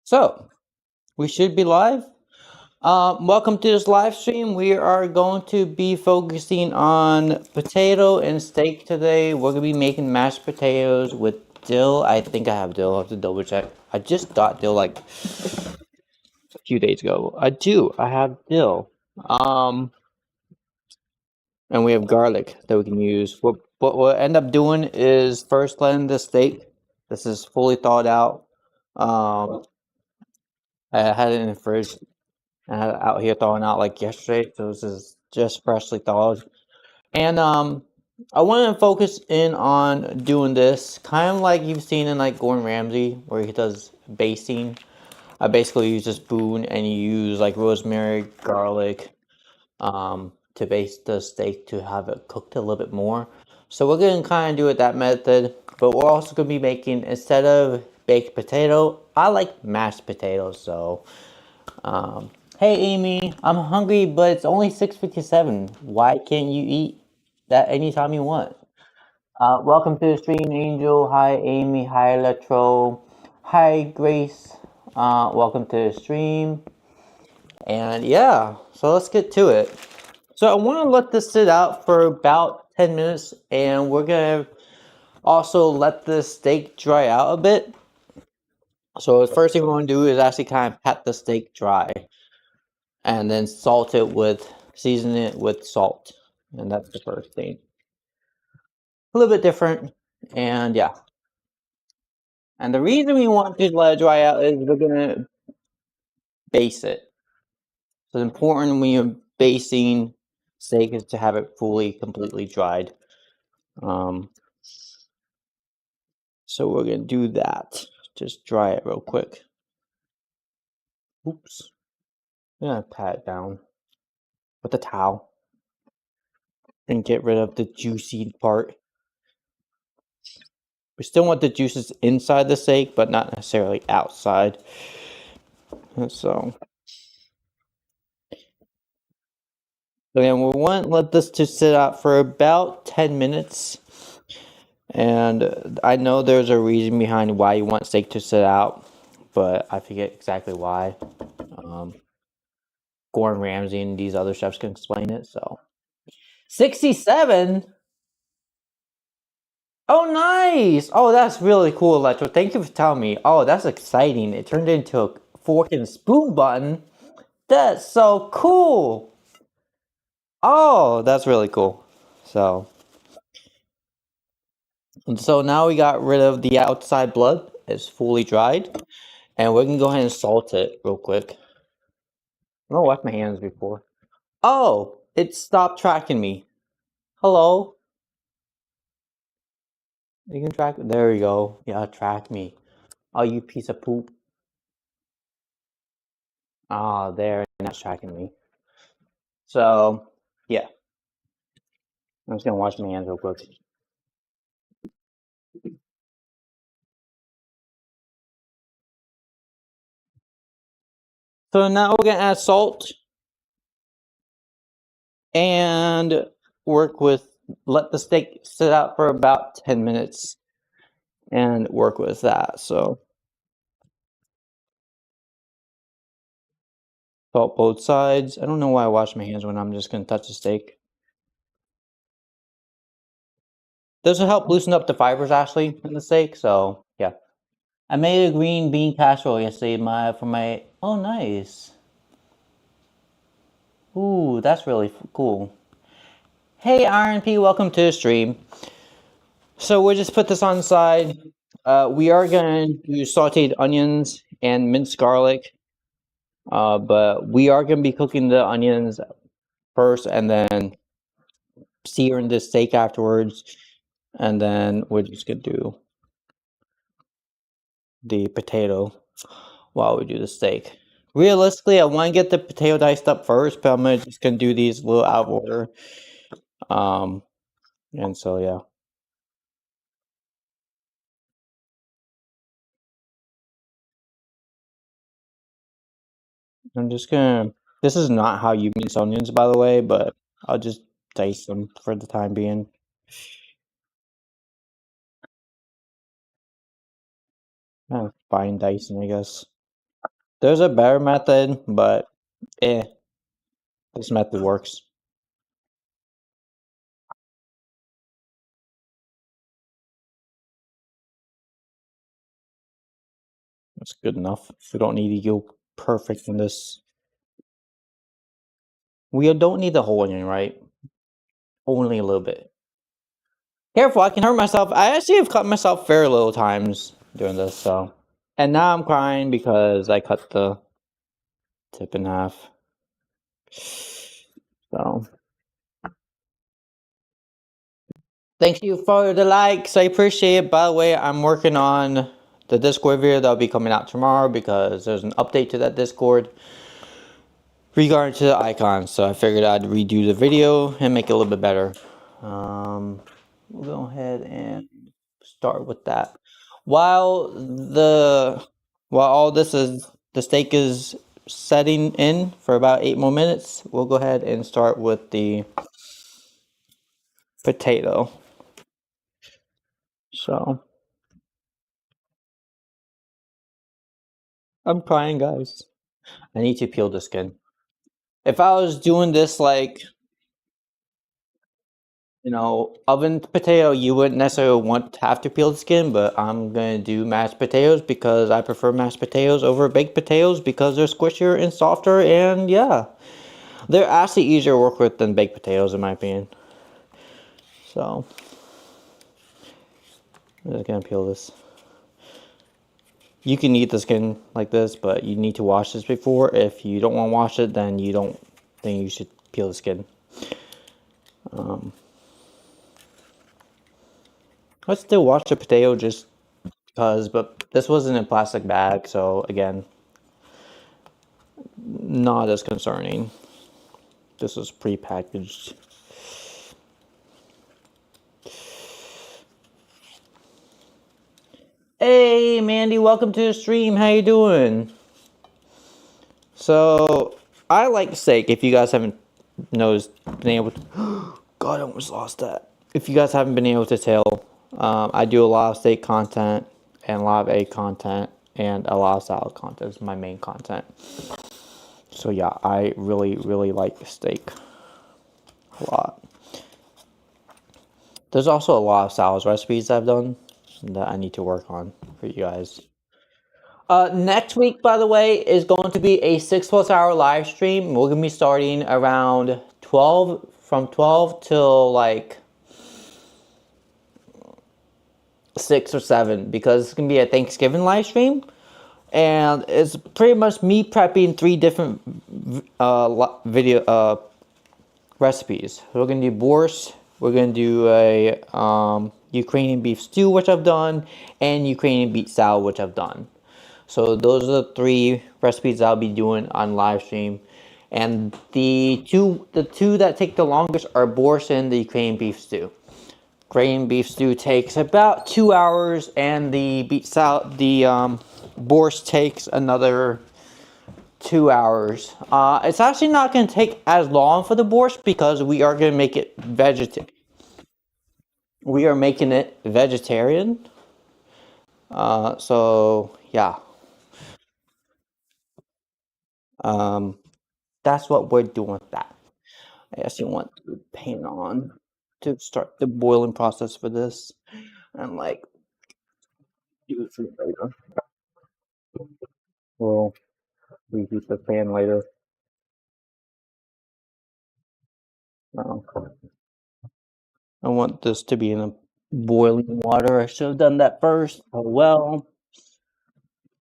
So, we should be live. Welcome to this live stream. We are going to be focusing on potato and steak today. We're going to be making mashed potatoes with dill. I think I have dill. I have to double check. I just got dill like a few days ago. I do. I have dill. Um, and we have garlic that we can use. What we'll end up doing is first letting the steak. This is fully thawed out. Um, I had it in the fridge. I had it out here thawing out like yesterday, so this is just freshly thawed. And I want to focus in on doing this kind of like you've seen in like Gordon Ramsay, where he does basting. I basically use a spoon and you use like rosemary, garlic, to baste the steak to have it cooked a little bit more. So we're gonna kind of do it that method, but we're also gonna be making, instead of baked potato, I like mashed potatoes. So hey Amy, I'm hungry, but it's only 6:57. Why can't you eat that anytime you want? Welcome to the stream, Angel. Hi Amy. Hi Electro. Hi Grace. Welcome to the stream. And yeah, so let's get to it. So I want to let this sit out for about 10 minutes, and we're gonna also let the steak dry out a bit. So the first thing we want to do is actually kind of pat the steak dry, and then season it with salt. And that's the first thing. A little bit different, and yeah. And the reason we want to let it dry out is we're gonna base it. So it's important when you're basting steak is to have it fully, completely dried. Um, so we're gonna do that. Just dry it real quick. Oops. I'm gonna pat it down with a towel and get rid of the juicy part. We still want the juices inside the steak, but not necessarily outside. So again, we want to let this to sit out for about 10 minutes. And I know there's a reason behind why you want steak to sit out, but I forget exactly why. Gordon Ramsay and these other chefs can explain it. So 67. Oh, nice. Oh, that's really cool, Electro. Thank you for telling me. Oh, that's exciting. It turned into a fork and spoon button. That's so cool. Oh, that's really cool. So now we got rid of the outside blood. It's fully dried. And we can go ahead and salt it real quick. I'm gonna wash my hands before. Oh, it stopped tracking me. Hello? You can track. There we go. Yeah, track me. Oh, you piece of poop. Ah, there. Now it's tracking me. So, yeah. I'm just gonna wash my hands real quick. So now we're gonna add salt and let the steak sit out for about 10 minutes and work with that. So, salt both sides. I don't know why I wash my hands when I'm just gonna touch the steak. This will help loosen up the fibers actually in the steak. So, yeah. I made a green bean casserole yesterday for my. Oh, nice. Ooh, that's really cool. Hey, Iron P, welcome to the stream. So we'll just put this on the side. We are going to use sauteed onions and minced garlic, but we are going to be cooking the onions first and then searing the steak afterwards, and then we're just going to do the potato while we do the steak. Realistically, I want to get the potato diced up first, but I'm just going to do these a little out of order. And so, yeah. I'm just gonna. This is not how you mince onions, by the way, but I'll just dice them for the time being. Fine dicing, I guess. There's a better method, but this method works. That's good enough. We don't need to go perfect in this. We don't need the whole onion, right? Only a little bit. Careful, I can hurt myself. I actually have cut myself very little times doing this, so. And now I'm crying because I cut the tip in half. So. Thank you for the likes. I appreciate it. By the way, I'm working on the Discord video that'll be coming out tomorrow because there's an update to that Discord regarding to the icons. So I figured I'd redo the video and make it a little bit better. We'll go ahead and start with that. While all this is the steak is setting in for about 8 more minutes, we'll go ahead and start with the potato. So I'm crying, guys. I need to peel the skin. If I was doing this like, oven potato, you wouldn't necessarily want to have to peel the skin, but I'm gonna do mashed potatoes because I prefer mashed potatoes over baked potatoes because they're squishier and softer, and yeah, they're actually easier to work with than baked potatoes in my opinion. So I'm just gonna peel this. You can eat the skin like this, but you need to wash this before. If you don't want to wash it, then you should peel the skin. Let's still wash the potato just because, but this was in a plastic bag, so again, not as concerning. This is pre-packaged. Hey, Mandy, welcome to the stream. How you doing? So, I like steak. If you guys haven't noticed, been able to... God, I almost lost that. If you guys haven't been able to tell, I do a lot of steak content and a lot of egg content and a lot of salad content is my main content. So yeah, I really, really like steak a lot. There's also a lot of salad recipes I've done that I need to work on for you guys. Next week, by the way, is going to be a 6+ hour live stream. We're going to be starting around 12, from 12 till like 6 or 7, because it's going to be a Thanksgiving live stream. And it's pretty much me prepping 3 different video recipes. We're going to do borscht, we're going to do a Ukrainian beef stew, which I've done, and Ukrainian beet salad, which I've done. So those are the 3 recipes I'll be doing on live stream. And the two that take the longest are borscht and the Ukrainian beef stew. Ukrainian beef stew takes about 2 hours, and the beet salad, the borscht takes another 2 hours. It's actually not going to take as long for the borscht because we are going to make it vegetarian. We are making it vegetarian. So yeah. That's what we're doing with that. I actually want to pan on to start the boiling process for this and like do it for later. We'll reheat the pan later. I want this to be in a boiling water. I should have done that first. Oh well.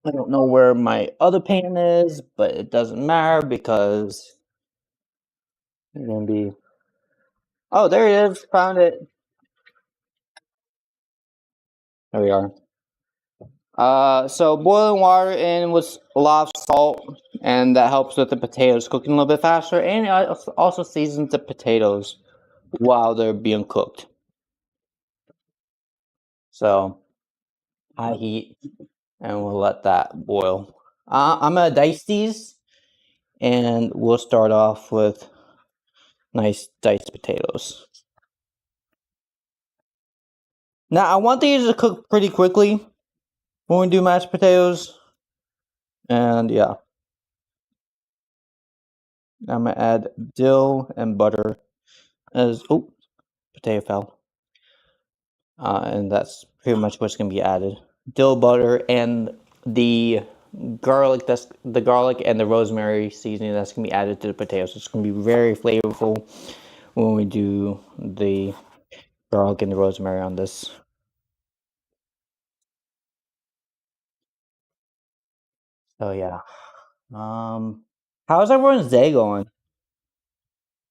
I don't know where my other pan is, but it doesn't matter because it's gonna be. Oh, there it is. Found it. There we are. So boiling water in with a lot of salt, and that helps with the potatoes cooking a little bit faster, and it also seasons the potatoes while they're being cooked. So high heat, and we'll let that boil. I'm gonna dice these, and we'll start off with nice diced potatoes. Now I want these to cook pretty quickly when we do mashed potatoes, and yeah. I'm gonna add dill and butter as potato fell. And that's pretty much what's gonna be added. Dill, butter, and the garlic. That's the garlic and the rosemary seasoning that's gonna be added to the potatoes. It's gonna be very flavorful when we do the garlic and the rosemary on this. So yeah. How's everyone's day going?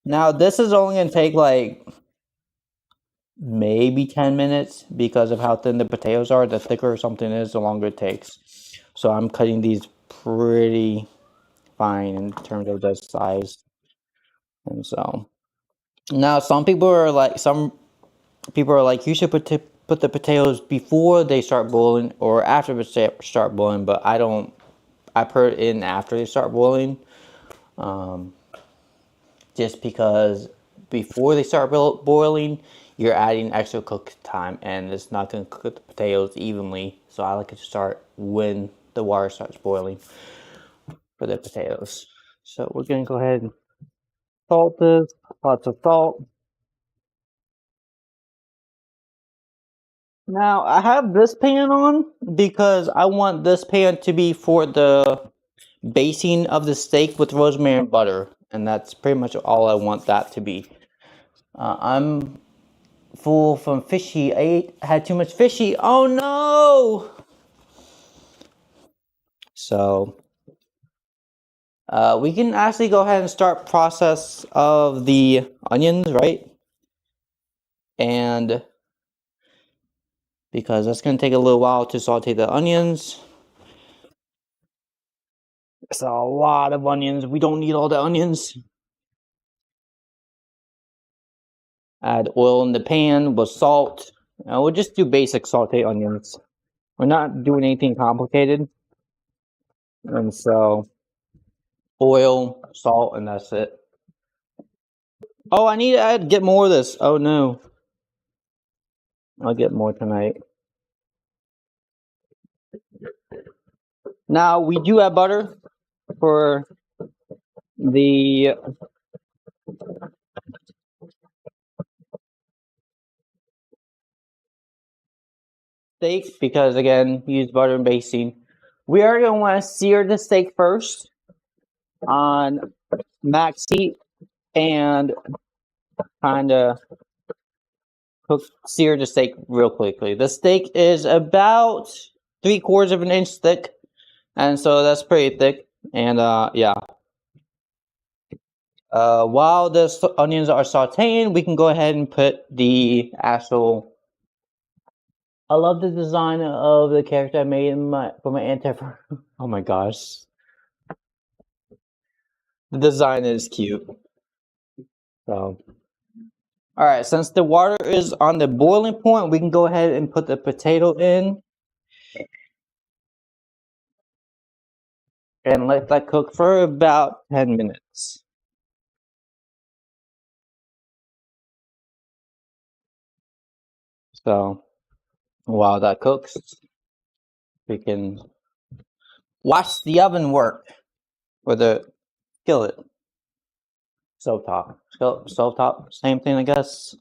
Now this is only gonna take like maybe 10 minutes because of how thin the potatoes are. The thicker something is, the longer it takes. So I'm cutting these pretty fine in terms of the size. And so now some people are like you should put the potatoes before they start boiling or after they start boiling, but I put it in after they start boiling. Um, just because before they start boiling, you're adding extra cook time and it's not going to cook the potatoes evenly. So I like it to start when the water starts boiling for the potatoes. So we're going to go ahead and salt this, lots of salt. Now I have this pan on because I want this pan to be for the basting of the steak with rosemary and butter. And that's pretty much all I want that to be. I'm full from fishy. Had too much fishy. Oh no! So we can actually go ahead and start process of the onions, right? And because that's gonna take a little while to saute the onions. It's a lot of onions. We don't need all the onions. Add oil in the pan with salt. We'll just do basic saute onions. We're not doing anything complicated. And so oil, salt, and that's it. Oh, I need to get more of this. Oh no. I'll get more tonight. Now we do have butter for the steak because again, use butter and basting. We are going to want to sear the steak first on max heat and kind of sear the steak real quickly. The steak is about 3/4 of an inch thick, and so that's pretty thick. And yeah. While the onions are sauteing, we can go ahead and put the actual. I love the design of the character I made for my anti. Oh my gosh, the design is cute. So, all right, since the water is on the boiling point, we can go ahead and put the potato in and let that cook for about 10 minutes. So, while that cooks, we can watch the oven work or the skillet. Stovetop, same thing, I guess.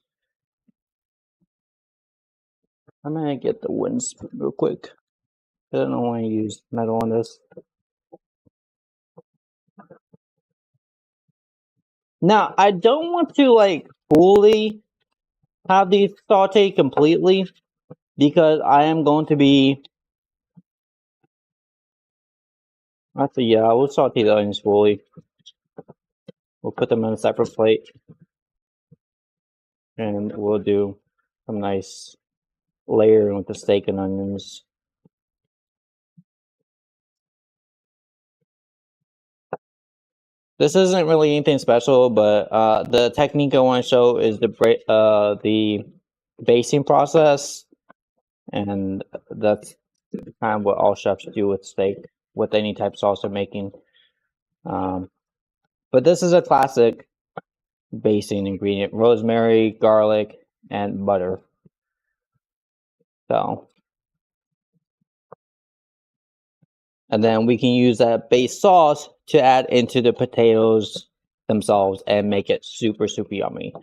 I'm gonna get the wooden spoon real quick. I don't want to use metal on this. Now, I don't want to like fully have these sauteed completely because I am going to be. Actually, yeah, we'll saute the onions fully. We'll put them on a separate plate, and we'll do some nice layering with the steak and onions. This isn't really anything special, but the technique I want to show is the basting process, and that's kind of what all chefs do with steak, with any type of sauce they're making. But this is a classic basting ingredient: rosemary, garlic, and butter. So, and then we can use that base sauce to add into the potatoes themselves and make it super, super yummy.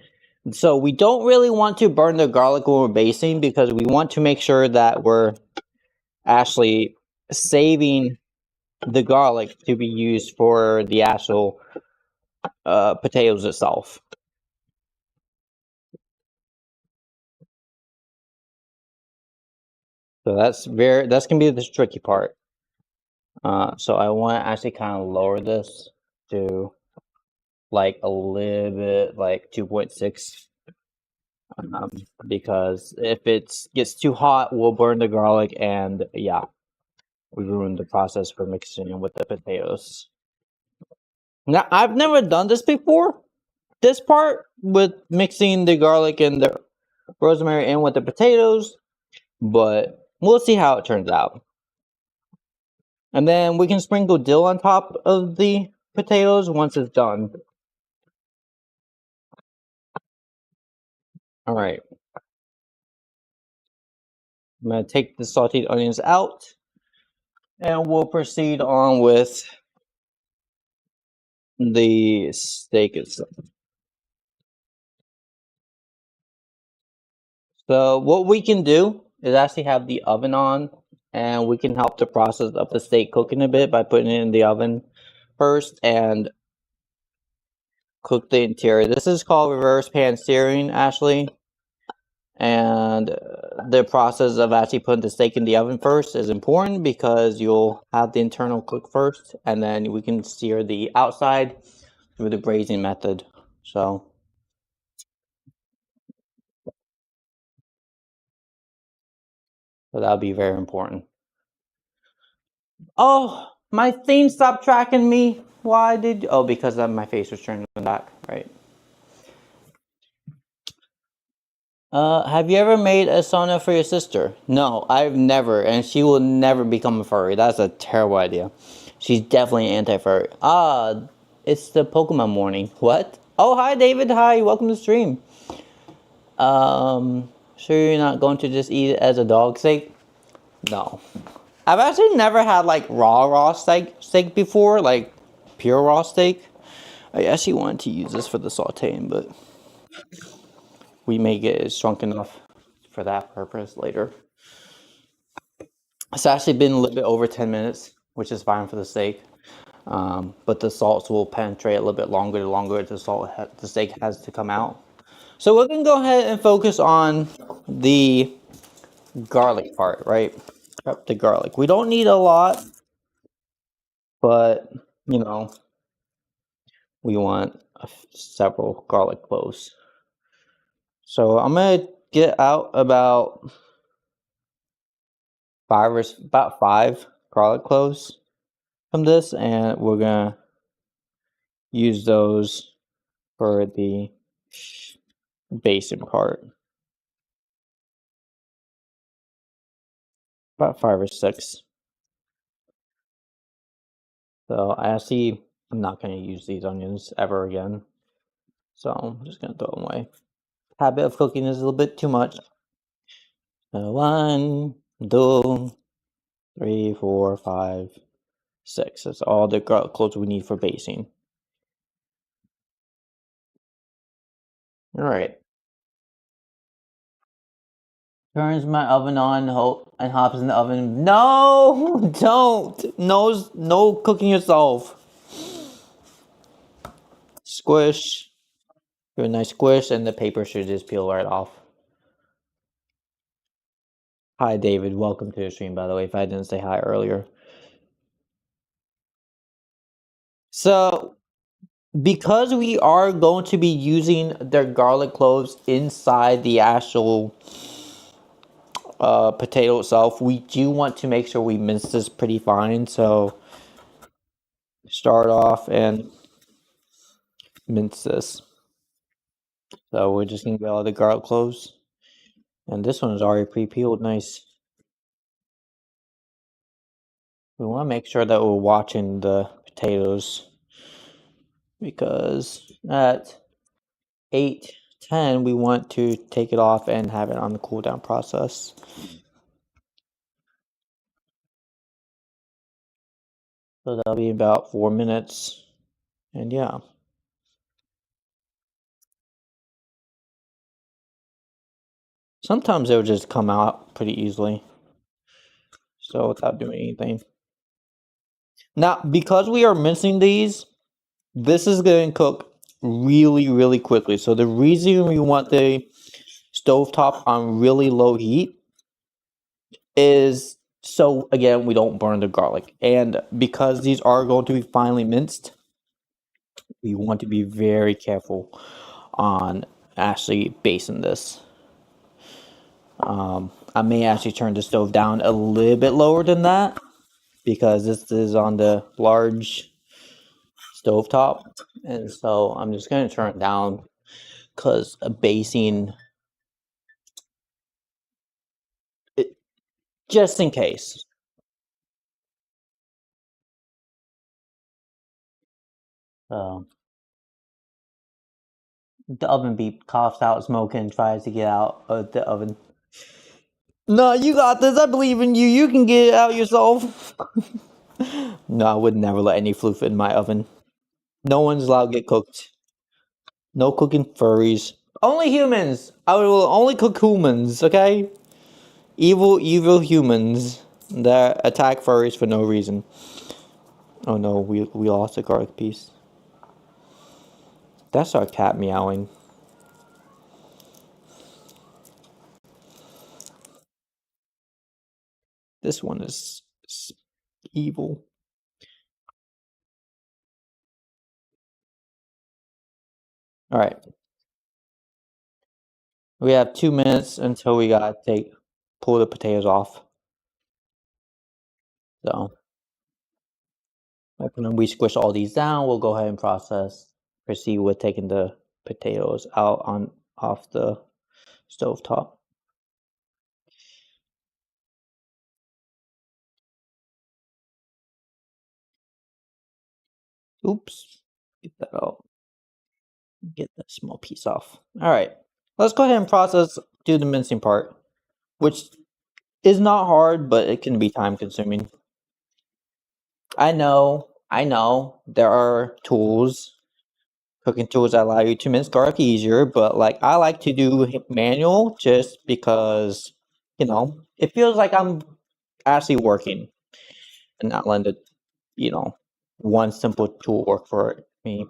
So we don't really want to burn the garlic when we're basting because we want to make sure that we're actually saving the garlic to be used for the actual potatoes itself. So that's gonna be the tricky part. So I want to actually kind of lower this to like a little bit like 2.6 um, because if it gets too hot, we'll burn the garlic and yeah, we ruin the process for mixing it with the potatoes. Now I've never done this before. This part with mixing the garlic and the rosemary in with the potatoes, but we'll see how it turns out. And then we can sprinkle dill on top of the potatoes once it's done. All right. I'm going to take the sauteed onions out and we'll proceed on with the steak itself. So what we can do is actually have the oven on and we can help the process of the steak cooking a bit by putting it in the oven first and cook the interior. This is called reverse pan searing, Ashley. And the process of actually putting the steak in the oven first is important because you'll have the internal cook first and then we can sear the outside through the braising method. So that'll be very important. Oh, my thing stopped tracking me. Why did oh, because my face was turned back, right? Have you ever made a sauna for your sister? No, I've never, and she will never become a furry. That's a terrible idea. She's definitely anti-furry. It's the Pokemon morning. What? Oh, hi, David. Hi, welcome to the stream. Sure you're not going to just eat it as a dog steak? No. I've actually never had like raw steak before, like pure raw steak. I actually wanted to use this for the sauteing, but we may get it shrunk enough for that purpose later. It's actually been a little bit over 10 minutes, which is fine for the steak. But the salts will penetrate a little bit longer the longer the steak has to come out. So we're going to go ahead and focus on the garlic part, right? The garlic. We don't need a lot, but, you know, we want several garlic cloves. So I'm going to get out about five garlic cloves from this, and we're going to use those for the basting part. About 5 or 6. So I'm not going to use these onions ever again. So I'm just going to throw them away. Habit of cooking is a little bit too much. 1, 2, 3, 4, 5, 6. That's all the garlic cloves we need for basting. All right. Turns my oven on and hops in the oven. No, don't. No cooking yourself. Squish. Give it a nice squish, and the paper should just peel right off. Hi, David. Welcome to the stream, by the way, if I didn't say hi earlier. So, because we are going to be using the garlic cloves inside the actual potato itself, we do want to make sure we mince this pretty fine. So, start off and mince this. So, we're just going to get all the garlic cloves. And this one is already pre-peeled. Nice. We want to make sure that we're watching the potatoes because at 8:10 we want to take it off and have it on the cool down process. So that'll be about 4 minutes. And yeah. Sometimes it'll just come out pretty easily. So without doing anything. Now, because we are mincing these, this is going to cook really, really quickly. So the reason we want the stovetop on really low heat is so, again, we don't burn the garlic. And because these are going to be finely minced, we want to be very careful on actually basting this. I may actually turn the stove down a little bit lower than that because this is on the large stovetop, and so I'm just going to turn it down because a basting, just in case. Um, the oven beep coughs out smoke and tries to get out of the oven. No, you got this. I believe in you. You can get it out yourself. No, I would never let any floof in my oven. No one's allowed to get cooked. No cooking furries. Only humans. I will only cook humans, okay? Evil, evil humans that attack furries for no reason. Oh no, we lost a garlic piece. That's our cat meowing. This one is evil. Alright. We have 2 minutes until we gotta pull the potatoes off. So when we squish all these down, we'll go ahead and proceed with taking the potatoes out off the stovetop. Oops. Get that out. Get that small piece off. Alright. Let's go ahead and do the mincing part, which is not hard, but it can be time consuming. I know, there are cooking tools that allow you to mince garlic easier, but like I like to do manual just because, it feels like I'm actually working and not letting one simple tool work for me.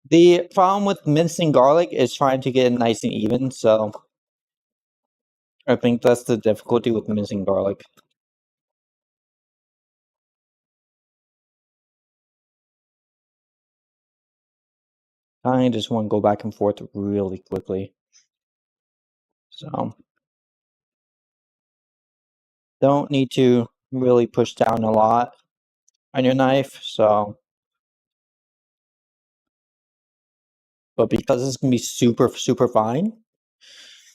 The problem with mincing garlic is trying to get it nice and even, so I think that's the difficulty with mincing garlic. I just want to go back and forth really quickly. So don't need to really push down a lot on your knife. But because it's gonna be super, super fine,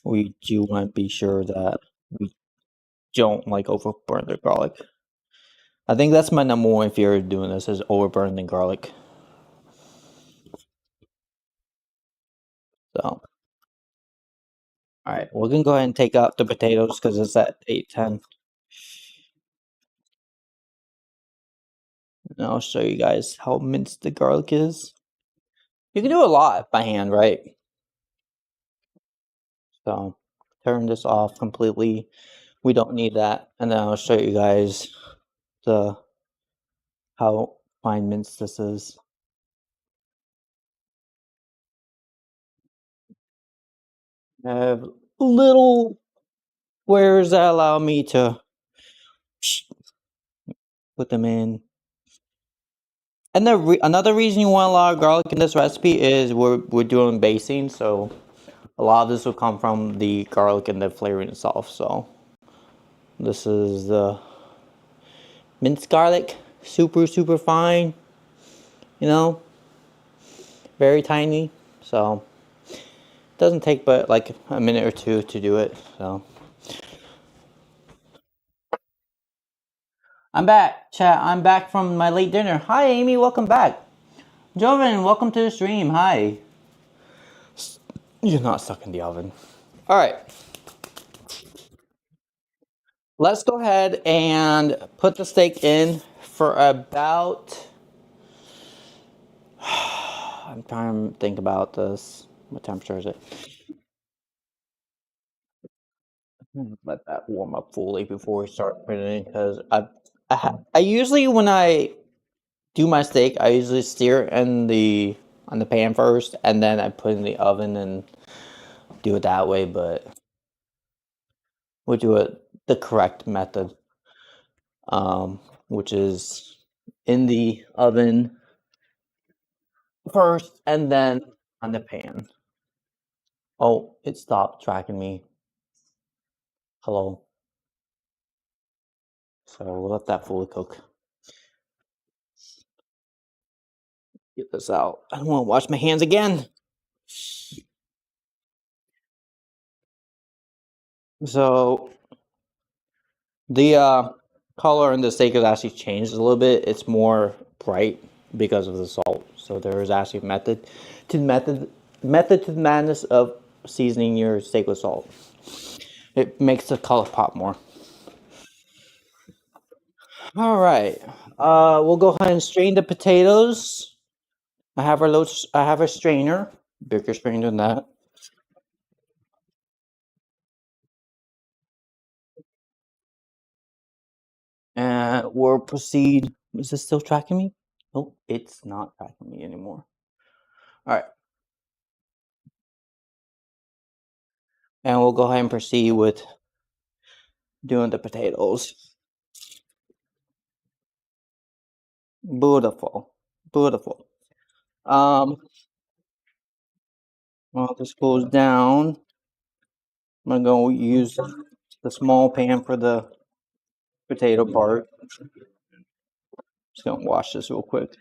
we do want to be sure that we don't like overburn the garlic. I think that's my number one fear of doing this is overburning garlic. So, all right, we're gonna go ahead and take out the potatoes because it's at 8:10. And I'll show you guys how minced the garlic is. You can do a lot by hand, right? So, turn this off completely. We don't need that, and then I'll show you guys how fine minced this is. I have little squares that allow me to put them in. And another reason you want a lot of garlic in this recipe is we're doing basting, so a lot of this will come from the garlic and the flavoring itself. So this is the minced garlic, super, super fine, very tiny. So it doesn't take but like a minute or two to do it. So I'm back, chat. I'm back from my late dinner. Hi, Amy. Welcome back. Joven, welcome to the stream. Hi. You're not stuck in the oven. All right. let's go ahead and put the steak in for about. I'm trying to think about this. What temperature is it? Let that warm up fully before we start putting it in, because I usually, when I do my steak, I usually sear it in the on the pan first, and then I put it in the oven and do it that way. But we'll do it the correct method, which is in the oven first, and then on the pan. Oh, it stopped tracking me. Hello. So we'll let that fully cook. Get this out. I don't want to wash my hands again. So the color in the steak has actually changed a little bit. It's more bright because of the salt. So there is actually method to the madness of seasoning your steak with salt. It makes the color pop more. All right. We'll go ahead and strain the potatoes. I have a strainer, bigger strainer than that. And we'll proceed. Is this still tracking me? Oh, it's not tracking me anymore. All right. And we'll go ahead and proceed with doing the potatoes. Beautiful. Beautiful. Um, while this goes down, I'm gonna use the small pan for the potato part. Just gonna wash this real quick.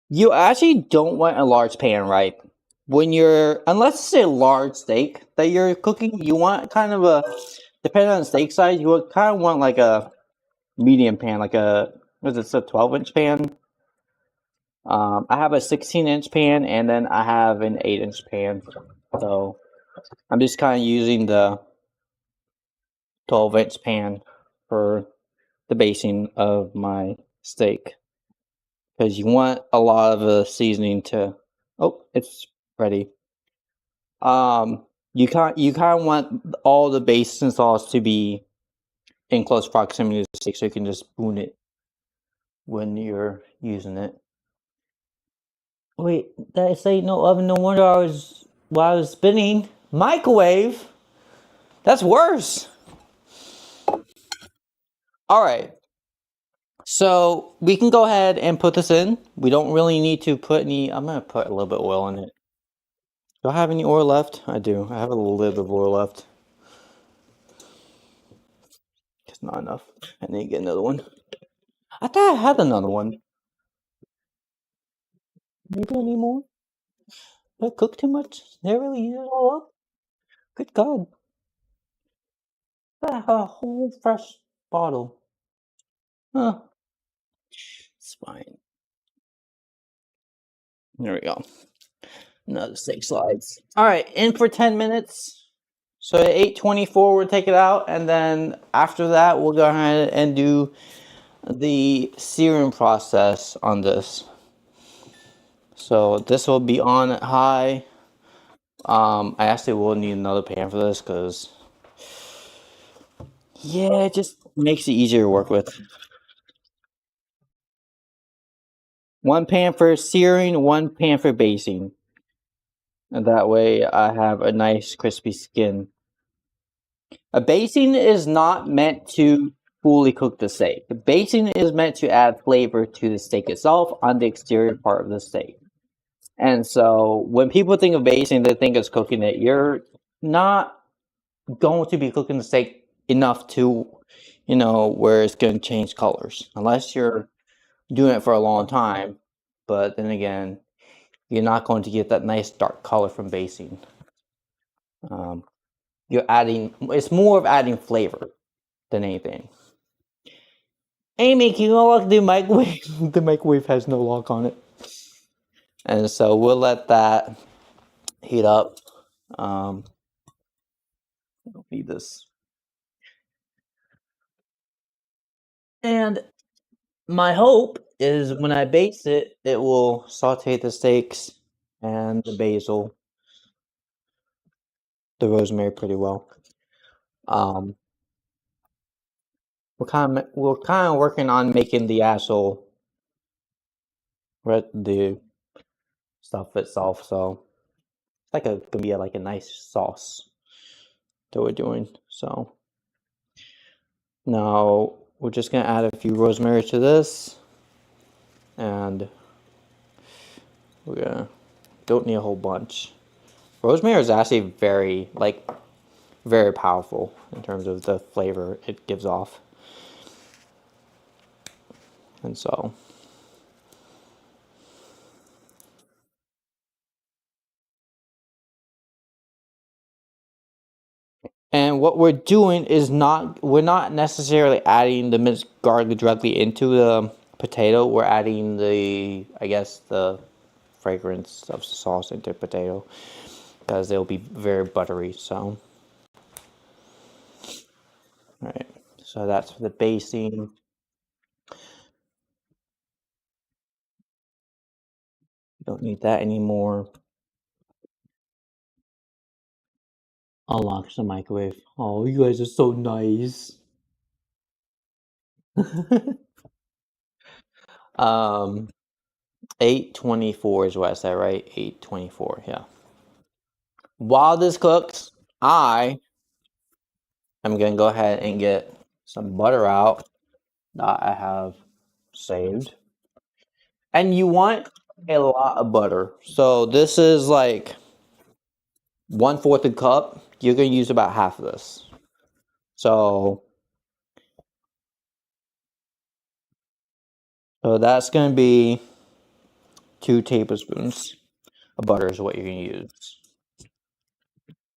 You actually don't want a large pan, right? When you're, unless it's a large steak that you're cooking, you want kind of a, depending on the steak size, you would kind of want like a medium pan, like a, was it a 12-inch pan? I have a 16-inch pan, and then I have an 8-inch pan. So I'm just kind of using the 12-inch pan for the basing of my steak, because you want a lot of the seasoning to. Oh, it's ready. You kind of want all the base and sauce to be in close proximity to the steak, so you can just spoon it when you're using it. Wait, that ain't no oven. No wonder I was while I was spinning microwave. That's worse. All right, so we can go ahead and put this in. We don't really need to put any. I'm gonna put a little bit of oil in it. Do I have any oil left? I do. I have a little bit of oil left. It's not enough. I need to get another one. I thought I had another one. Maybe I need more. Did I cook too much? Did I really use it all up? Good God. I have a whole fresh bottle. Huh. It's fine. There we go. Another 6 slides. All right, in for 10 minutes. So at 8:24, we'll take it out, and then after that, we'll go ahead and do the searing process on this. So this will be on at high. I actually will need another pan for this, because yeah, it just makes it easier to work with. One pan for searing, one pan for basting. And that way I have a nice crispy skin. A basting is not meant to fully cook the steak. The basting is meant to add flavor to the steak itself on the exterior part of the steak. And so when people think of basting, they think it's cooking it. You're not going to be cooking the steak enough to, where it's going to change colors. Unless you're doing it for a long time. But then again, you're not going to get that nice dark color from basting. You're adding, it's more of adding flavor than anything. Amy, can you unlock the microwave? The microwave has no lock on it. And so we'll let that heat up. I don't need this. And my hope is when I baste it, it will saute the steaks and the basil, the rosemary pretty well. Um, we're kind of working on making the actual the stuff itself, so it's like gonna be like a nice sauce that we're doing. So now we're just gonna add a few rosemary to this, and we're gonna don't need a whole bunch. Rosemary is actually very powerful in terms of the flavor it gives off. And so and what we're doing is we're not necessarily adding the minced garlic directly into the potato. We're adding I guess the fragrance of the sauce into the potato because they'll be very buttery. So all right, so that's for the basting. Don't need that anymore. Unlock the microwave. Oh, you guys are so nice. 824 is what I said, right? 824, yeah. While this cooks, I am gonna go ahead and get some butter out that I have saved. And you want a lot of butter. So this is like 1/4 a cup. You're gonna use about half of this. So that's gonna be 2 tablespoons of butter is what you're gonna use.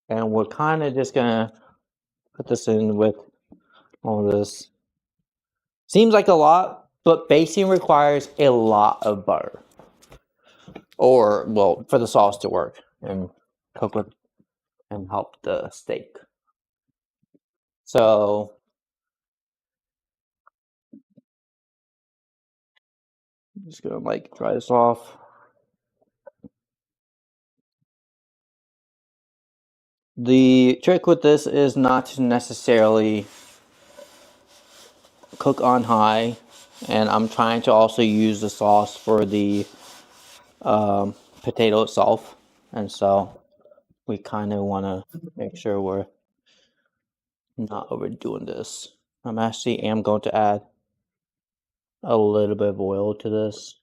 And we're kind of just gonna put this in with all this. Seems like a lot, but basting requires a lot of butter. Or, well, for the sauce to work and cook with and help the steak. So, I'm just gonna like dry this off. The trick with this is not to necessarily cook on high, and I'm trying to also use the sauce for the potato itself, and so we kind of want to make sure we're not overdoing this. I'm actually am going to add a little bit of oil to this.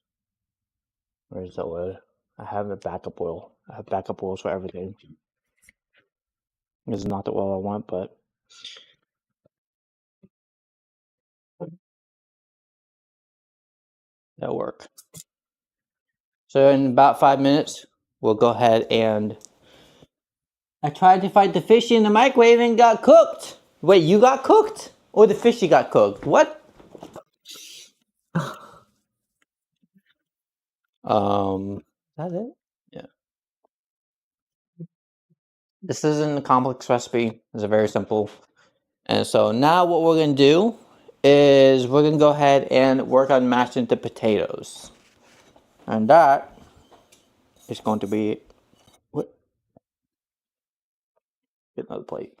Where's the oil? I have a backup oil. I have backup oils for everything. This is not the oil I want, but that'll work. So in about 5 minutes, we'll go ahead and I tried to fight the fishy in the microwave and got cooked. Wait, you got cooked? Or the fishy got cooked? What? Is that it? Yeah. This isn't a complex recipe. It's a very simple. And so now what we're gonna do is we're gonna go ahead and work on mashing the potatoes. And that is going to be what? Get another plate.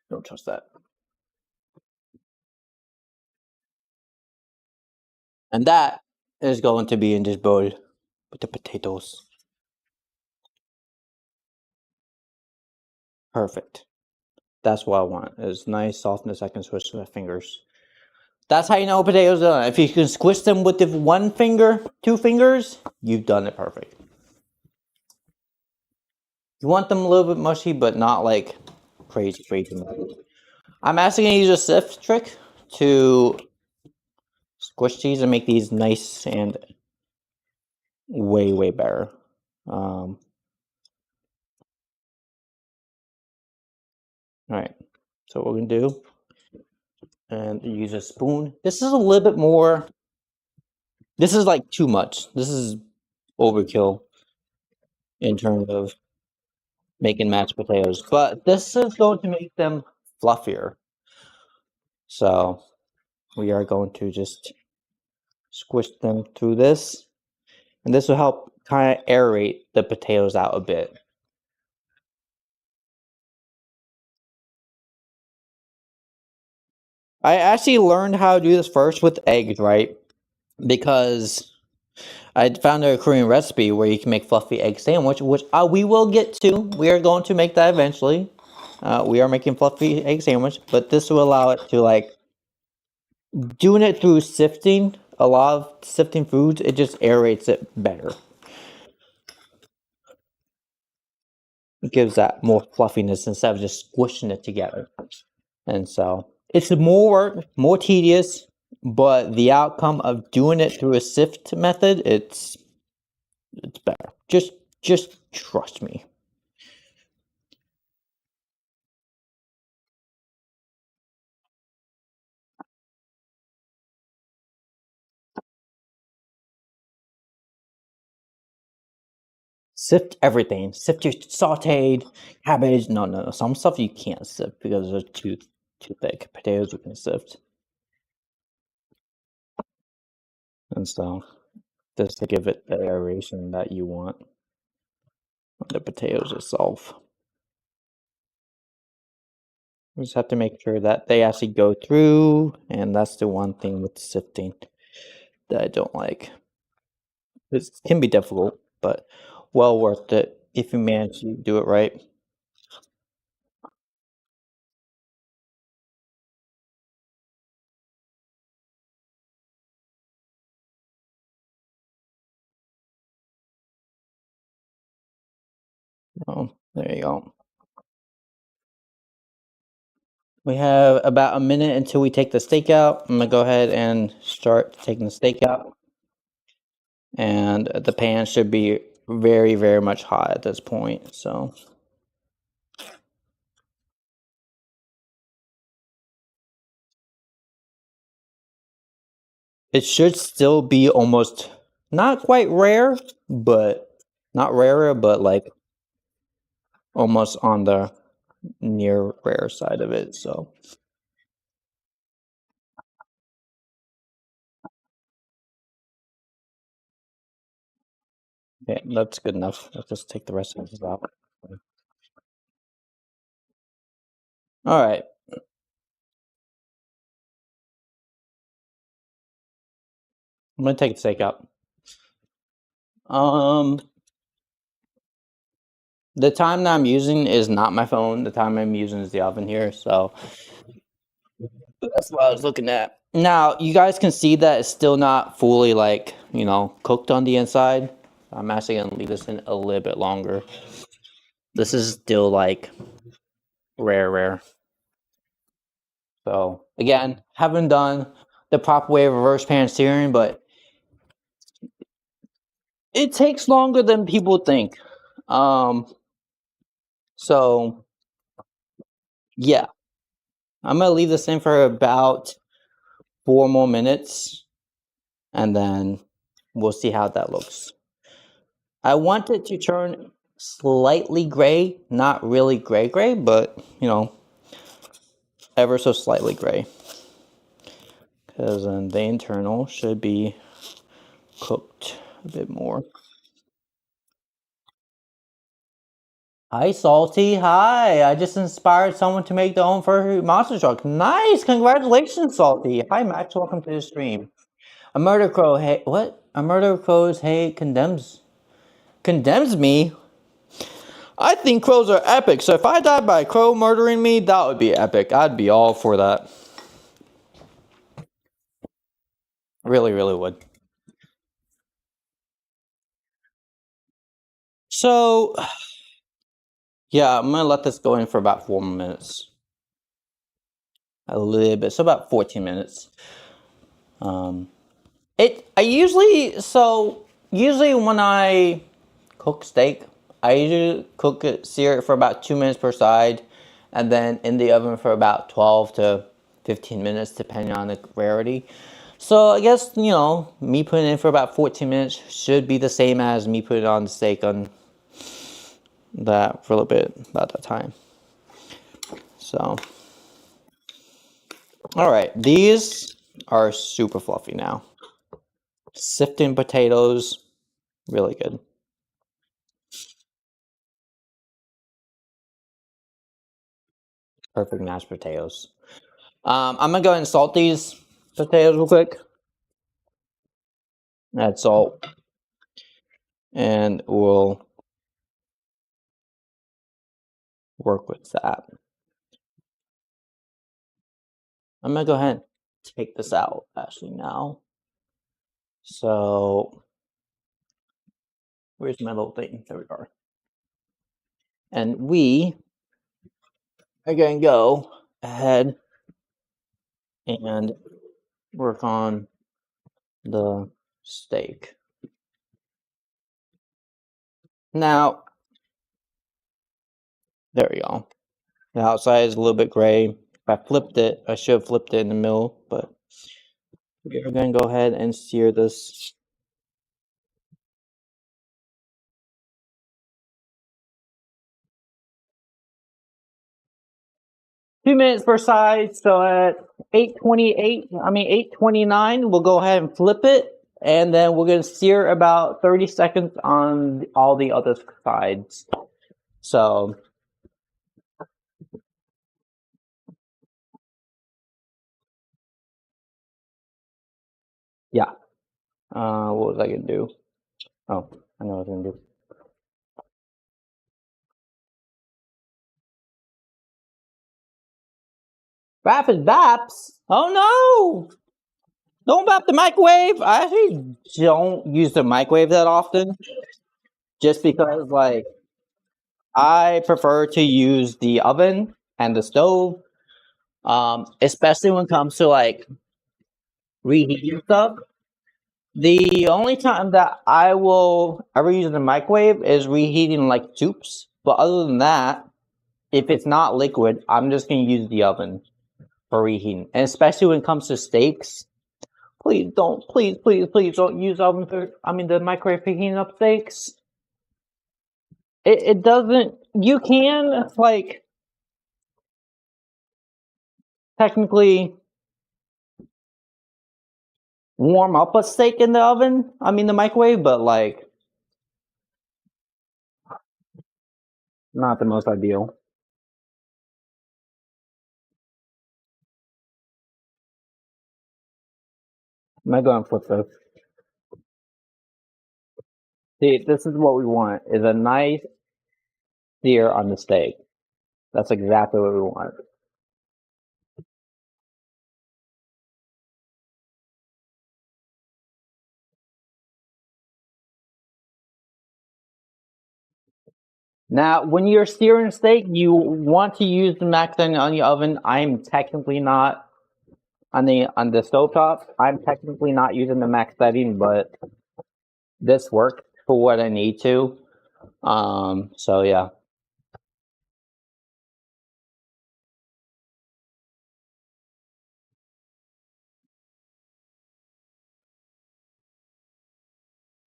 Don't trust that. And that is going to be in this bowl with the potatoes. Perfect. That's what I want. Is nice softness I can squish with my fingers. That's how you know potatoes are done. If you can squish them with the 1 finger, 2 fingers, you've done it perfect. You want them a little bit mushy, but not like crazy mushy. I'm actually gonna use a sift trick to squish these and make these nice and way better. All right, so what we're gonna do, and use a spoon. This is a little bit more. This is like too much. This is overkill in terms of making mashed potatoes. But this is going to make them fluffier. So we are going to just squish them through this. And this will help kind of aerate the potatoes out a bit. I actually learned how to do this first with eggs, right? Because I found a Korean recipe where you can make fluffy egg sandwich, which we will get to. We are going to make that eventually. We are making fluffy egg sandwich, but this will allow it to like doing it through sifting. A lot of sifting foods, it just aerates it better. It gives that more fluffiness instead of just squishing it together. And so it's more work, more tedious, but the outcome of doing it through a sift method, it's better. Just trust me. Sift everything. Sift your sauteed cabbage. No, no, no. Some stuff you can't sift because they're too thick. Potatoes you can sift. And so just to give it the aeration that you want on the potatoes itself. You just have to make sure that they actually go through, and that's the one thing with sifting that I don't like. It can be difficult, but well worth it if you manage to do it right. Oh, there you go. We have about a minute until we take the steak out. I'm gonna go ahead and start taking the steak out. And the pan should be very, very much hot at this point. So it should still be almost not quite rare, but not rarer, but like almost on the near rare side of it. So yeah, that's good enough. Let's just take the rest of this out. All right. I'm gonna take the steak out. Um, the time that I'm using is not my phone. The time I'm using is the oven here. So that's what I was looking at. Now, you guys can see that it's still not fully like, cooked on the inside. I'm actually gonna leave this in a little bit longer. This is still like rare. So again, haven't done the proper way of reverse pan searing, but it takes longer than people think. Um, so yeah, I'm gonna leave this in for about 4 more minutes, and then we'll see how that looks. I want it to turn slightly gray, not really gray, but ever so slightly gray. Because then the internal should be cooked a bit more. Hi, Salty. Hi. I just inspired someone to make their own furry monster truck. Nice. Congratulations, Salty. Hi, Max. Welcome to the stream. A murder crow. Hey, what? A murder crow's hate condemns me. I think crows are epic. So if I died by a crow murdering me, that would be epic. I'd be all for that. Really, really would. So, yeah, I'm gonna let this go in for about 4 minutes. A little bit, so about 14 minutes. Usually when I cook steak, I usually sear it for about 2 minutes per side, and then in the oven for about 12 to 15 minutes, depending on the rarity. So I guess, me putting it in for about 14 minutes should be the same as me putting on the steak on that for a little bit about that time. So, all right, these are super fluffy now. Sifting potatoes, really good. Perfect mashed potatoes. I'm gonna go ahead and salt these potatoes real quick. Add salt, and we'll work with that. I'm gonna go ahead and take this out actually now. So, where's my little thing? There we are. And we are gonna go ahead and work on the steak. Now, there we go. The outside is a little bit gray. If I flipped it, I should have flipped it in the middle, but we're gonna go ahead and sear this. 2 minutes per side, so at 8:29, we'll go ahead and flip it, and then we're gonna sear about 30 seconds on all the other sides. So, yeah. What was I gonna do? Oh, I know what I was gonna do. Rapid Vaps? Oh no! Don't vap the microwave! I actually don't use the microwave that often. Just because, like, I prefer to use the oven and the stove. Especially when it comes to, like, reheating stuff. The only time that I will ever use the microwave is reheating, like, soups. But other than that, if it's not liquid, I'm just going to use the oven for reheating. And especially when it comes to steaks, please don't, please don't use oven for, the microwave for heating up steaks. It doesn't, you can, like, technically warm up a steak in the oven, the microwave, but, like, not the most ideal. I'm gonna go and flip this. See, this is what we want, is a nice sear on the steak. That's exactly what we want. Now, when you're searing steak, you want to use the max setting on your oven. I'm technically not on the stovetop. I'm technically not using the max setting, but this works for what I need to. So yeah.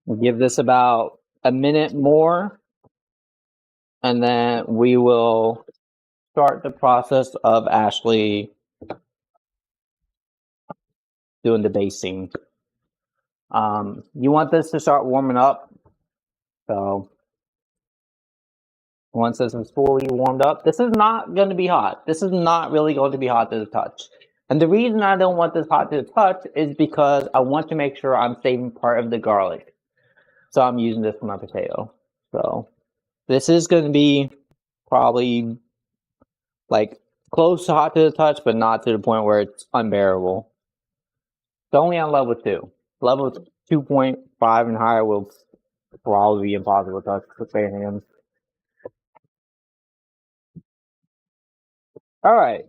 We'll give this about a minute more, and then we will start the process of actually doing the basting. You want this to start warming up. So once this is fully warmed up, this is not going to be hot. This is not really going to be hot to the touch. And the reason I don't want this hot to the touch is because I want to make sure I'm saving part of the garlic. So I'm using this for my potato. So this is going to be probably, like, close to hot to the touch, but not to the point where it's unbearable. It's only on level 2. Level 2.5 and higher will probably be impossible to touch with bare hands. Alright.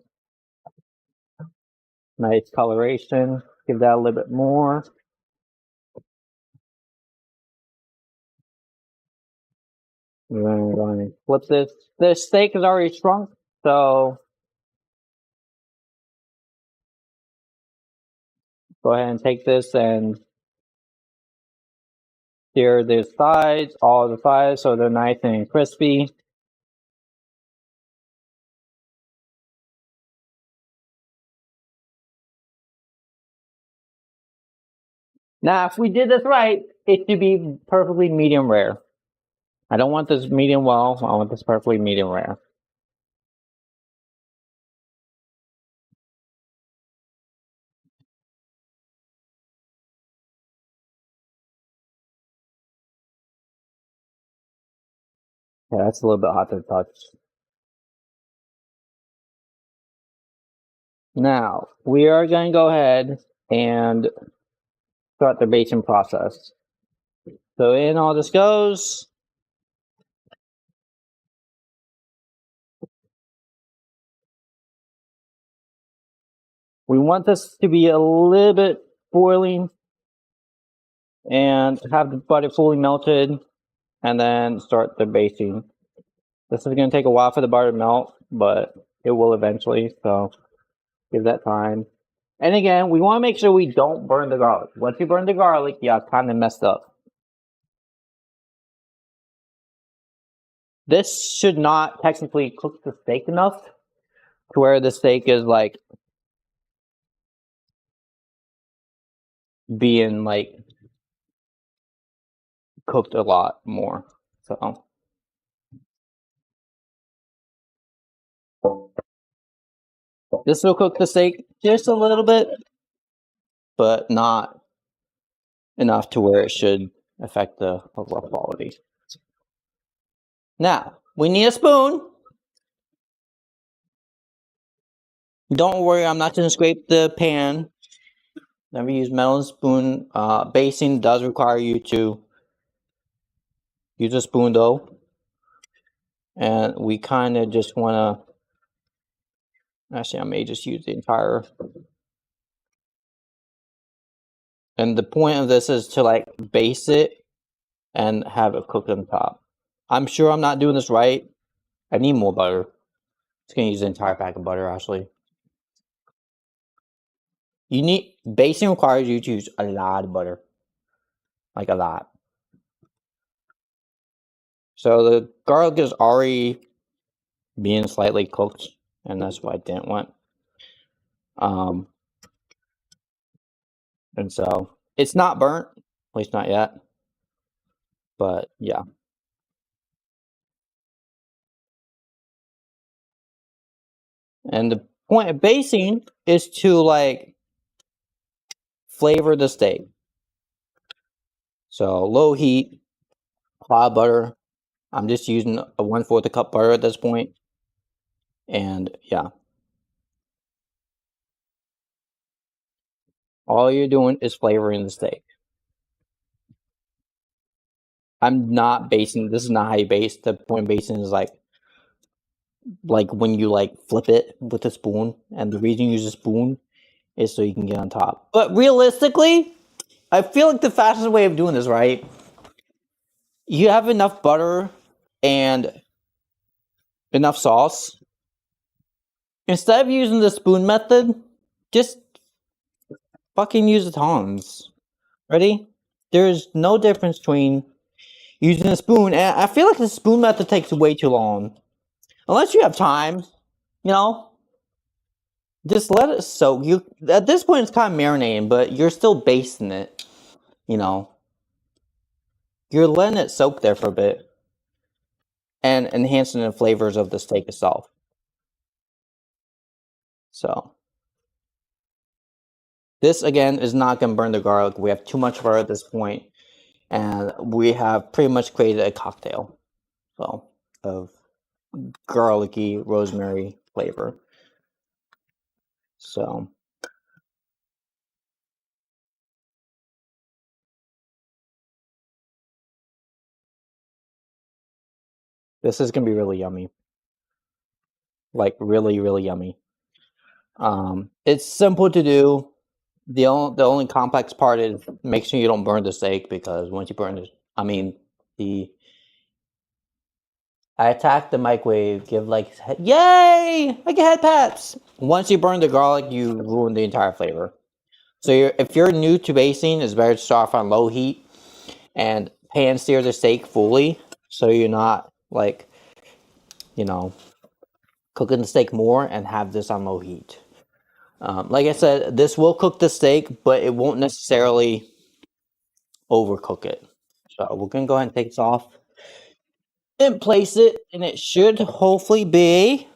Nice coloration. Give that a little bit more. And then we're going to flip this. This steak is already shrunk, so go ahead and take this and sear the sides, all the sides, so they're nice and crispy. Now, if we did this right, it should be perfectly medium rare. I don't want this medium well. I want this perfectly medium rare. Yeah, that's a little bit hot to touch. Now, we are going to go ahead and start the basting process. So in all this goes. We want this to be a little bit boiling and have the butter fully melted and then start the basting. This is going to take a while for the butter to melt, but it will eventually, so give that time. And again, we want to make sure we don't burn the garlic. Once you burn the garlic, yeah, it's kind of messed up. This should not technically cook the steak enough to where the steak is like being like cooked a lot more. So this will cook the steak just a little bit, but not enough to where it should affect the overall quality. Now, we need a spoon. Don't worry, I'm not going to scrape the pan. Never use metal and spoon. Basting does require you to use a spoon though. And we kind of just want to, actually I may just use the entire. And the point of this is to like base it and have it cooked on top. I'm sure I'm not doing this right. I need more butter. Just going to use the entire pack of butter actually. Basting requires you to use a lot of butter. Like a lot. So the garlic is already being slightly cooked, and that's what I didn't want. And so it's not burnt, at least not yet. But yeah. And the point of basting is to like flavor the steak. So low heat, hot butter. I'm just using a 1/4 cup butter at this point. And yeah. All you're doing is flavoring the steak. I'm not basting. This is not how you base. The point of basting is like when you like flip it with a spoon, and the reason you use a spoon is so you can get on top. But realistically, I feel like the fastest way of doing this, right? You have enough butter and enough sauce. Instead of using the spoon method, just fucking use the tongs. Ready? There's no difference between using a spoon, and I feel like the spoon method takes way too long. Unless you have time, you know, just let it soak. You at this point it's kind of marinating, but you're still basting it. You know, you're letting it soak there for a bit and enhancing the flavors of the steak itself. So this again is not going to burn the garlic. We have too much butter at this point, and we have pretty much created a cocktail, so of garlicky rosemary flavor. So this is gonna be really yummy, like really really yummy. It's simple to do. The only complex part is make sure you don't burn the steak, because once you burn it, I attack the microwave, give like, yay! I get head pats! Once you burn the garlic, you ruin the entire flavor. So if you're new to basting, it's better to start off on low heat and pan sear the steak fully, so you're not like, cooking the steak more, and have this on low heat. Like I said, this will cook the steak, but it won't necessarily overcook it. So we're gonna go ahead and take this off and place it, and it should hopefully be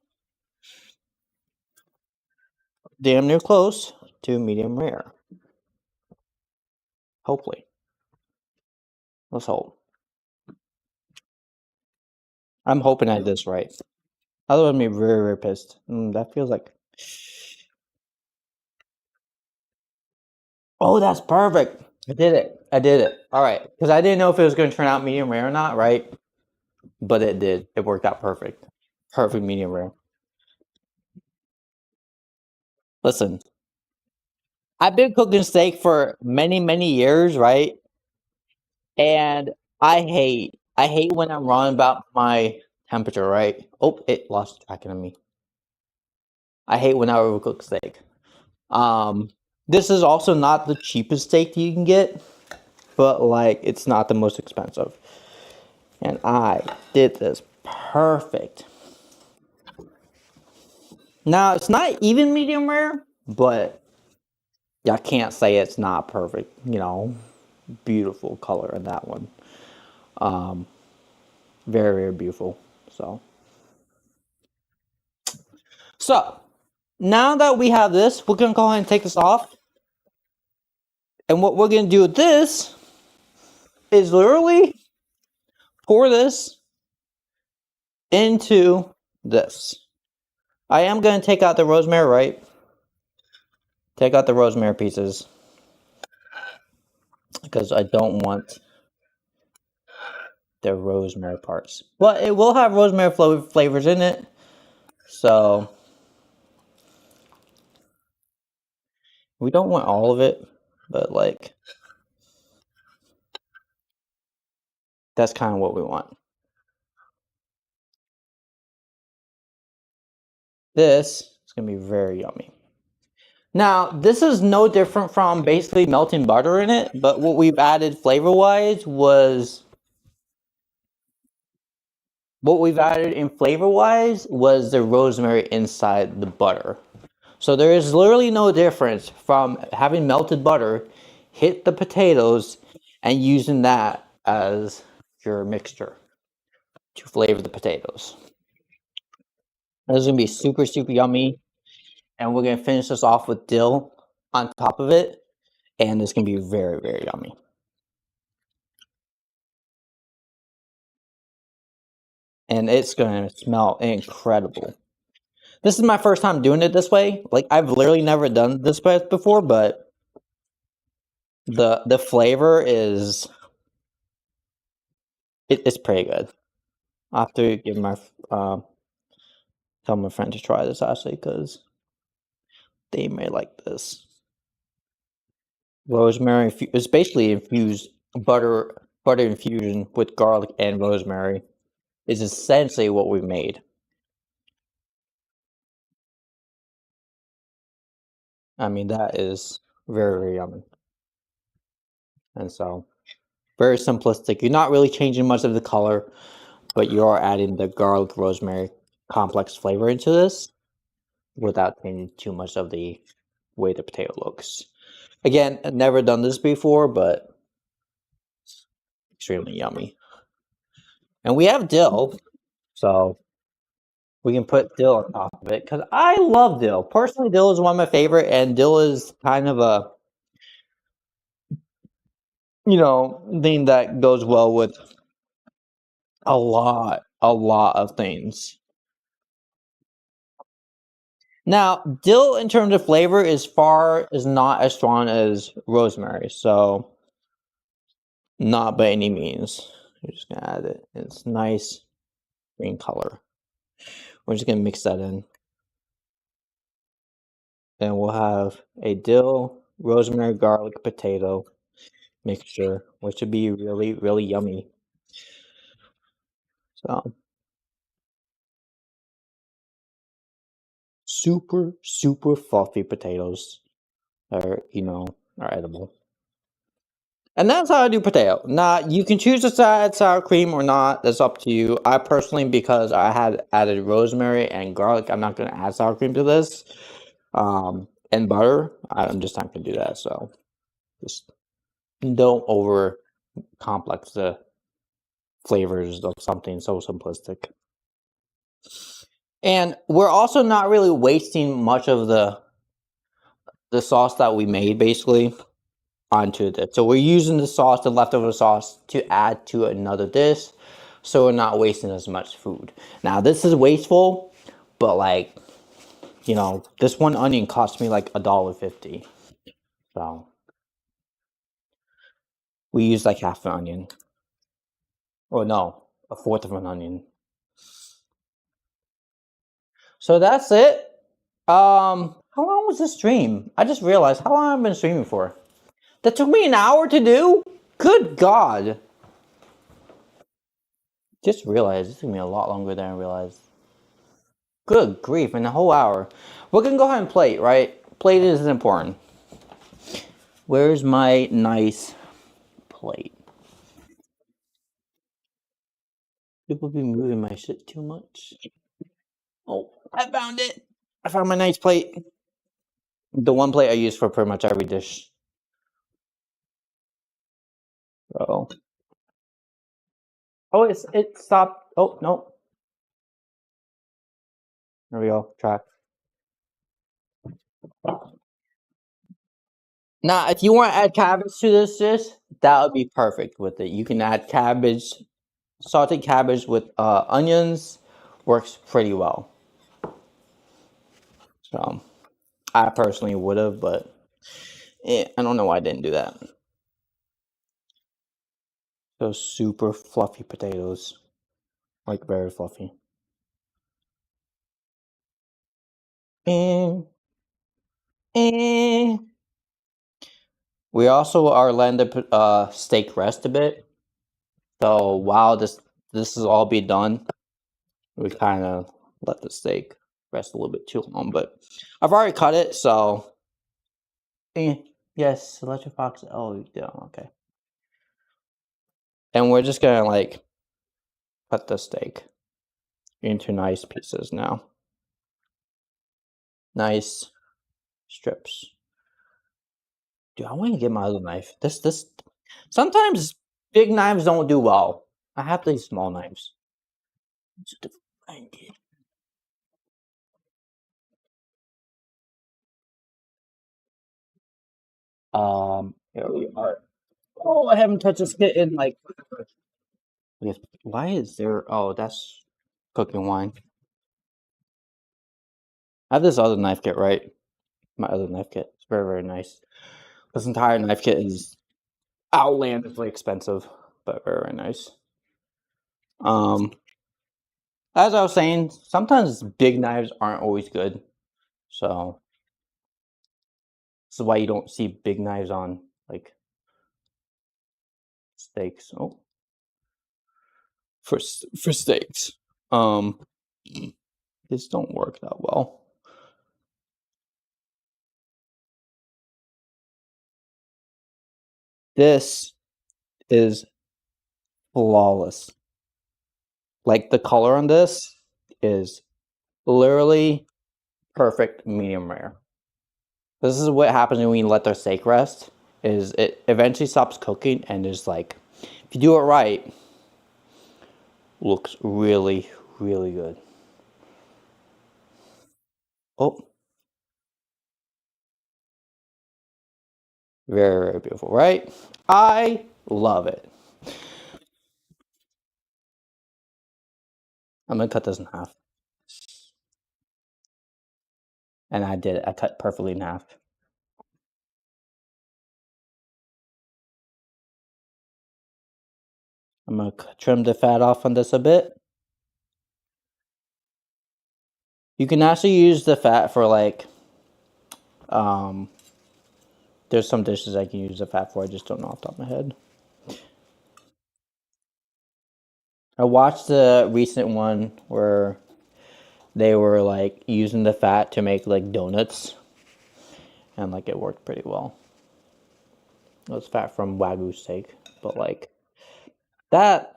damn near close to medium rare. Hopefully. Let's hope. I'm hoping I did this right. Otherwise, I'm gonna be very, very pissed. That feels like. Oh, that's perfect. I did it. I did it. All right. Because I didn't know if it was going to turn out medium rare or not, right? But it did. It worked out perfect. Perfect medium rare. Listen, I've been cooking steak for many, many years, right? And I hate when I'm wrong about my temperature, right? Oh, it lost tracking of me. I hate when I overcook steak. Um, this is also not the cheapest steak you can get, but like it's not the most expensive. And I did this perfect. Now it's not even medium rare, but I can't say it's not perfect. Beautiful color in that one. Um, very, very beautiful. So now that we have this, we're gonna go ahead and take this off. And what we're gonna do with this is literally pour this into this. I am gonna take out the rosemary, right? Take out the rosemary pieces because I don't want the rosemary parts. But it will have rosemary flavors in it. So we don't want all of it, but like that's kind of what we want. This is gonna be very yummy. Now, this is no different from basically melting butter in it, but what we've added flavor-wise was the rosemary inside the butter. So there is literally no difference from having melted butter, hit the potatoes, and using that as your mixture to flavor the potatoes. This is gonna be super, super yummy. And we're gonna finish this off with dill on top of it. And it's gonna be very, very yummy. And it's gonna smell incredible. This is my first time doing it this way. Like I've literally never done this before, but the flavor is it's pretty good. I have to give my tell my friend to try this actually because they may like this. Rosemary it's basically infused butter infusion with garlic and rosemary is essentially what we made. I mean that is very, very yummy. And so very simplistic. You're not really changing much of the color, but you are adding the garlic rosemary complex flavor into this without changing too much of the way the potato looks. Again, I've never done this before, but extremely yummy. And we have dill, so we can put dill on top of it because I love dill. Personally, dill is one of my favorite, and dill is kind of a thing that goes well with a lot of things. Now, dill in terms of flavor is not as strong as rosemary, so not by any means. We're just gonna add it. It's nice green color. We're just gonna mix that in. And we'll have a dill, rosemary, garlic, potato mixture, which would be really, really yummy. So super, super fluffy potatoes are edible. And that's how I do potato. Now, you can choose to add sour cream or not. That's up to you. I personally, because I had added rosemary and garlic, I'm not going to add sour cream to this. And butter, I'm just not going to do that. So, just Don't over complex the flavors of something so simplistic. And we're also not really wasting much of the sauce that we made basically onto this. So we're using the sauce, the leftover sauce, to add to another dish, so we're not wasting as much food. Now this is wasteful, but like, you know, this one onion cost me like $1.50. So we used like half an onion. Or no, a fourth of an onion. So that's it. How long was this stream? I just realized how long I've been streaming for. That took me an hour to do? Good God. Just realized it took me a lot longer than I realized. Good grief, in a whole hour. We're gonna go ahead and plate, right? Plate is important. Where's my nice plate? People be moving my shit too much. Oh, I found it. I found my nice plate. The one plate I use for pretty much every dish. Oh. Oh, it stopped. Oh, no. There we go. Track. Now, if you want to add cabbage to this dish, that would be perfect with it. You can add cabbage, sauteed cabbage with onions. Works pretty well. So, I personally would have, but I don't know why I didn't do that. Those super fluffy potatoes. Like, very fluffy. And, and we also are letting the steak rest a bit. So while this is all be done, we kind of let the steak rest a little bit too long. But I've already cut it, so yes, electric fox. Oh, yeah, okay. And we're just gonna like cut the steak into nice pieces now. Nice strips. Dude, I want to get my other knife. This. Sometimes big knives don't do well. I have these small knives. Here we are. Oh, I haven't touched this kit in like. Why is there? Oh, that's cooking wine. I have this other knife kit, right? My other knife kit. It's very, very nice. This entire knife kit is outlandishly expensive, but very, very nice. As I was saying, sometimes big knives aren't always good. So this is why you don't see big knives on like steaks. Oh, for steaks. This don't work that well. This is flawless. Like the color on this is literally perfect medium rare. This is what happens when you let their steak rest. Is it eventually stops cooking and is like, if you do it right, looks really, really good. Oh, very, very beautiful, right? I love it. I'm gonna cut this in half. And I did it. I cut perfectly in half. I'm gonna trim the fat off on this a bit. You can actually use the fat for like, there's some dishes I can use the fat for. I just don't know off the top of my head. I watched the recent one where they were like using the fat to make like donuts, and like it worked pretty well. It was fat from Wagyu steak, but like that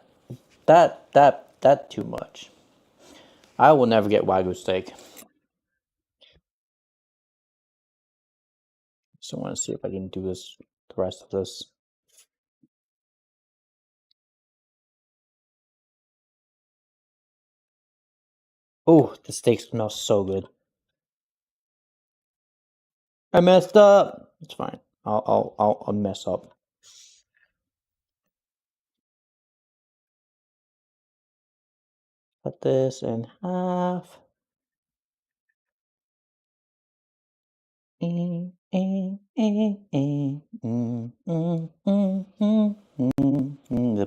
too much. I will never get Wagyu steak. So I want to see if I can do this, the rest of this. Oh, the steak smells so good. I messed up. It's fine. I'll mess up. Cut this in half. The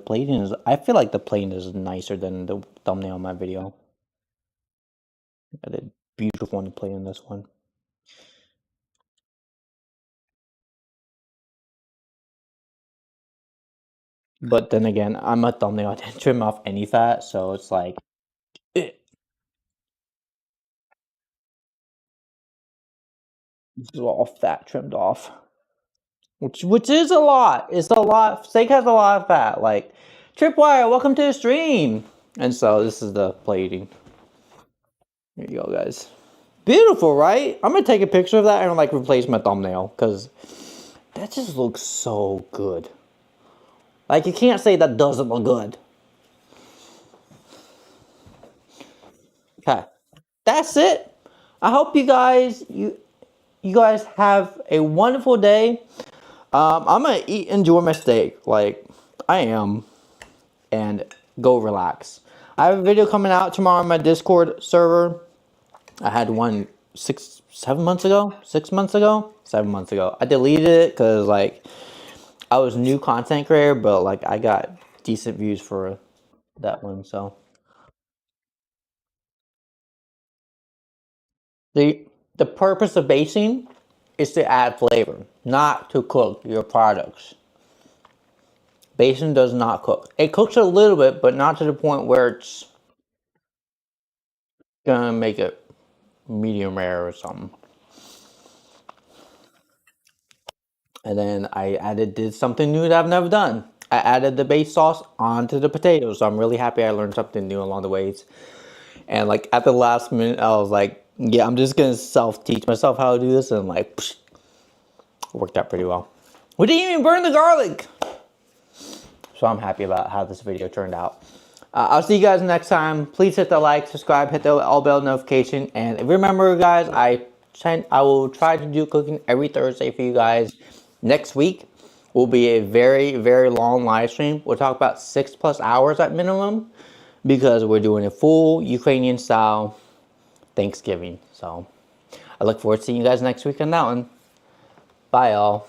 plating is. I feel like the plating is nicer than the thumbnail in my video. I did beautiful on the plate in this one. But then again, I'm a thumbnail. I didn't trim off any fat, so it's like. This is all fat trimmed off. Which is a lot. It's a lot. Steak has a lot of fat. Like, Tripwire, welcome to the stream. And so this is the plating. Here you go, guys. Beautiful, right? I'm gonna take a picture of that and like replace my thumbnail because that just looks so good. Like, you can't say that doesn't look good. Okay, that's it. I hope you guys have a wonderful day. I'm gonna enjoy my steak, like I am, and go relax. I have a video coming out tomorrow on my Discord server. I had one 7 months ago. I deleted it because like I was new content creator, but like I got decent views for that one. So the purpose of basing is to add flavor, not to cook your products. Basing does not cook. It cooks a little bit, but not to the point where it's gonna make it medium rare or something. And then I did something new that I've never done. I added the base sauce onto the potatoes. So I'm really happy I learned something new along the ways. And like at the last minute, I was like, yeah, I'm just gonna teach myself how to do this, and like, psh, worked out pretty well. We didn't even burn the garlic. So I'm happy about how this video turned out. I'll see you guys next time. Please hit the like, subscribe, hit the all bell notification, and remember, guys, I will try to do cooking every Thursday for you guys. Next week will be a very, very long live stream. We'll talk about 6+ hours at minimum because we're doing a full Ukrainian style Thanksgiving. So I look forward to seeing you guys next week on that one. Bye, y'all.